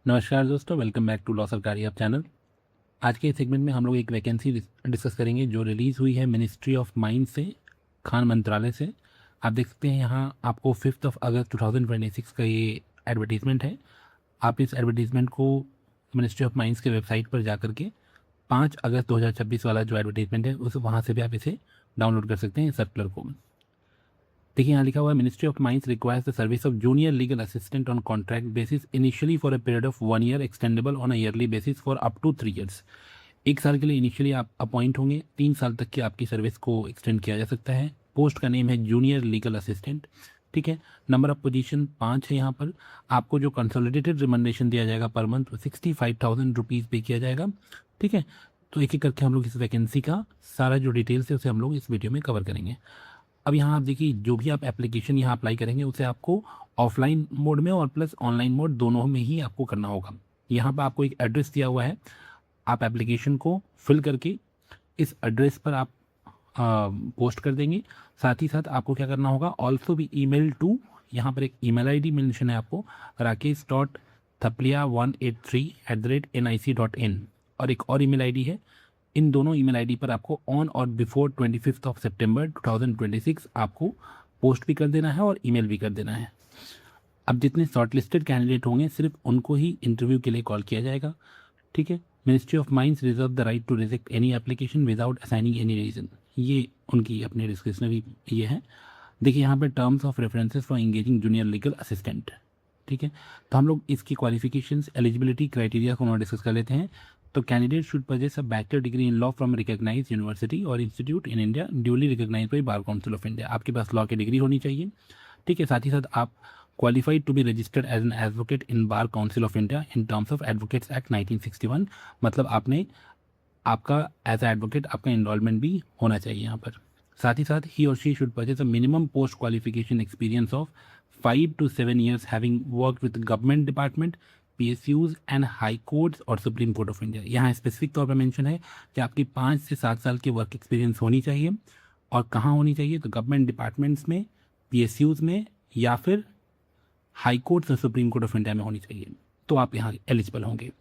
नमस्कार दोस्तों, welcome back to law सरकारी अब चैनल। आज के सेगमेंट में हम लोग एक वैकेंसी डिस्कस करेंगे जो रिलीज़ हुई है मिनिस्ट्री ऑफ माइंस से, खान मंत्रालय से। आप देख सकते हैं यहाँ आपको 5 अगस्त 2026 का ये एडवर्टीज़मेंट है। आप इस एडवर्टीज़मेंट को मिनिस्ट्री ऑफ माइंस के वेबसाइट पर जा करके 5 अगस्त 2026 वाला जो एडवर्टीज़मेंट है उस वहाँ से भी आप इसे डाउनलोड कर सकते हैं सर्कुलर को। देखिए यहाँ लिखा हुआ है, ministry of mines requires the service of junior legal assistant on contract basis initially for a period of 1 year extendable on a yearly basis for up to 3 years. 1 साल के लिए इनिशियली आप अपॉइंट होंगे, 3 साल तक की आपकी सर्विस को एक्सटेंड किया जा सकता है। पोस्ट का नेम है जूनियर लीगल असिस्टेंट। ठीक है, नंबर ऑफ पोजीशन 5 है। यहाँ पर आपको जो कंसोलिडेटेड रिमंडेशन दिया जाएगा पर मंथ 65,000 रुपीज़ पे किया जाएगा। ठीक है, तो एक एक करके हम लोग इस वैकेंसी का सारा जो डिटेल्स है उसे हम लोग इस वीडियो में कवर करेंगे। अब यहाँ आप देखिए, जो भी आप एप्लीकेशन यहाँ अप्लाई करेंगे उसे आपको ऑफलाइन मोड में और प्लस ऑनलाइन मोड दोनों में ही आपको करना होगा। यहाँ पर आपको एक एड्रेस दिया हुआ है, आप एप्लीकेशन को फिल करके इस एड्रेस पर आप पोस्ट कर देंगे। साथ ही साथ आपको क्या करना होगा, ऑल्सो भी ईमेल टू, यहाँ पर एक ईमेल आईडी मेंशन है आपको, rakesh.thaplia183@nic.in, और एक और ईमेल आईडी है। इन दोनों ईमेल आईडी पर आपको ऑन और बिफोर 25 सितंबर 2026 आपको पोस्ट भी कर देना है और ईमेल भी कर देना है। अब जितने शॉर्टलिस्टेड कैंडिडेट होंगे सिर्फ उनको ही इंटरव्यू के लिए कॉल किया जाएगा। ठीक है, ministry of mines reserve the right to reject any application without assigning any reason, ये उनकी अपने डिस्क्रिप्शनरी ये है। देखिए यहाँ पर terms of references for engaging junior legal assistant. ठीक है, तो हम लोग इसकी क्वालिफिकेशंस, एलिजिबिलिटी क्राइटेरिया को डिस्कस कर लेते हैं। तो candidate should possess a bachelor degree in law from recognised university और institute in India duly recognised by bar council of India. आपके पास लॉ की डिग्री होनी चाहिए। ठीक है, साथ ही साथ आप qualified to be registered as an advocate in bar council of India in terms of advocates act 1961। मतलब आपने आपका एज एडवोकेट आपका इनरोलमेंट भी होना चाहिए यहाँ पर। साथ ही साथ ही और she should possess a minimum post qualification experience of 5 to 7 years having worked with government department, PSUs and high courts और सुप्रीम कोर्ट ऑफ इंडिया। यहाँ स्पेसिफिक तौर पर मेंशन है कि आपकी 5 से 7 साल की वर्क एक्सपीरियंस होनी चाहिए। और कहाँ होनी चाहिए, तो गवर्नमेंट डिपार्टमेंट्स में, PSUs में, या फिर हाई कोर्ट्स और सुप्रीम कोर्ट ऑफ इंडिया में होनी चाहिए, तो आप यहाँ एलिजिबल होंगे।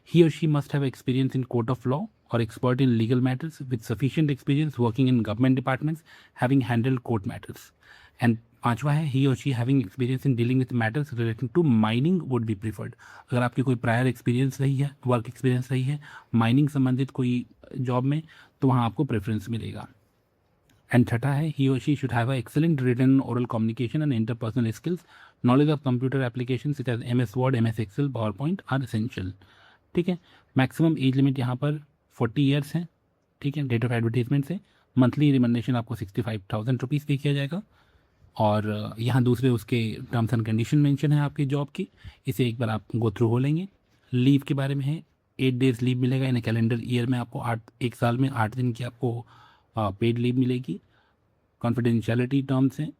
ही और she must have experience in court of law और expert in legal matters with sufficient experience working in government departments having handled court matters. And 5वां है, ही और she having experience in dealing with matters relating to mining would be preferred. अगर आपकी कोई prior experience रही है, work experience रही है माइनिंग संबंधित कोई जॉब में, तो वहाँ आपको प्रेफरेंस मिलेगा। एंड 6वां है, ही और she should have excellent written oral communication and interpersonal skills, knowledge of computer application such as MS word, MS excel, power point are essential. ठीक है, मैक्सिमम एज लिमिट यहाँ पर 40 ईयर्स है। ठीक है, डेट ऑफ एडवर्टीजमेंट से monthly रिमंडेशन आपको 65,000 rupees पे किया जाएगा। और यहाँ दूसरे उसके टर्म्स एंड कंडीशन मेंशन है आपकी जॉब की, इसे एक बार आप गो थ्रू हो लेंगे। लीव के बारे में है, 8 डेज लीव मिलेगा इन कैलेंडर ईयर में आपको, 1 साल में 8 दिन की आपको पेड लीव मिलेगी। कॉन्फिडेंशियलिटी टर्म्स हैं।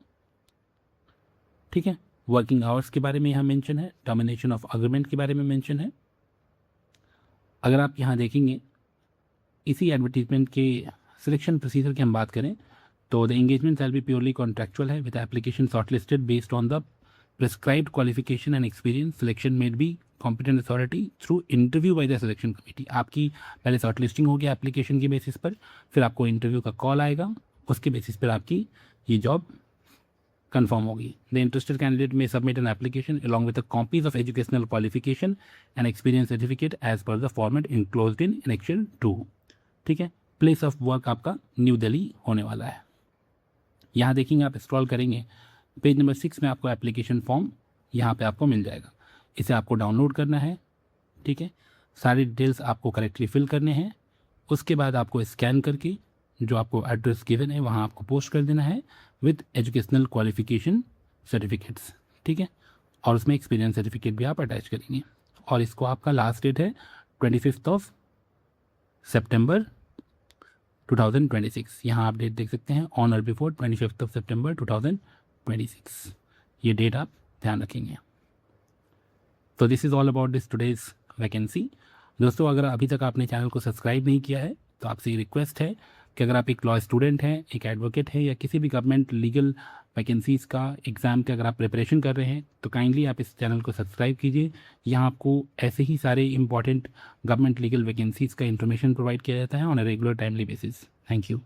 ठीक है, वर्किंग आवर्स के बारे में यहाँ मेंशन है, टर्मिनेशन ऑफ अग्रीमेंट के बारे में मेंशन है। अगर आप यहाँ देखेंगे इसी एडवर्टीजमेंट के सिलेक्शन प्रोसीजर की हम बात करें तो the engagement shall be purely contractual है with application shortlisted based on the prescribed qualification and experience, selection made be competent authority through interview by the selection committee. आपकी पहले शॉर्टलिस्टिंग होगी एप्लीकेशन की बेसिस पर, फिर आपको इंटरव्यू का call आएगा, उसके बेसिस पर आपकी ये जॉब कंफर्म होगी। The interested candidate may submit an application along with the copies of educational qualification and experience certificate as per the format enclosed in annexure 2। ठीक है, प्लेस ऑफ वर्क आपका न्यू दिल्ली होने वाला है। यहाँ देखेंगे, आप स्क्रॉल करेंगे, पेज नंबर 6 में आपको एप्लीकेशन फॉर्म यहाँ पे आपको मिल जाएगा। इसे आपको डाउनलोड करना है। ठीक है, सारी डिटेल्स आपको करेक्टली फिल करने हैं। उसके बाद आपको स्कैन करके जो आपको एड्रेस गिवन है वहाँ आपको पोस्ट कर देना है विद एजुकेशनल क्वालिफिकेशन सर्टिफिकेट्स। ठीक है, और उसमें एक्सपीरियंस सर्टिफिकेट भी आप अटैच करेंगे। और इसको आपका लास्ट डेट है 25 सितंबर 2026। यहाँ आप डेट देख सकते हैं, ऑन और बिफोर 25 सितंबर 2026, ये डेट आप ध्यान रखेंगे। तो this is all about this today's vacancy. दोस्तों, अगर अभी तक आपने चैनल को सब्सक्राइब नहीं किया है तो आपसे रिक्वेस्ट है कि अगर आप एक लॉ स्टूडेंट हैं, एक एडवोकेट हैं या किसी भी गवर्नमेंट लीगल वैकेंसीज़ का, एग्ज़ाम का अगर आप प्रिपरेशन कर रहे हैं तो काइंडली आप इस चैनल को सब्सक्राइब कीजिए। यहाँ आपको ऐसे ही सारे इंपॉर्टेंट गवर्नमेंट लीगल वैकेंसीज़ का इन्फॉर्मेशन प्रोवाइड किया जाता है on a regular timely basis. Thank you.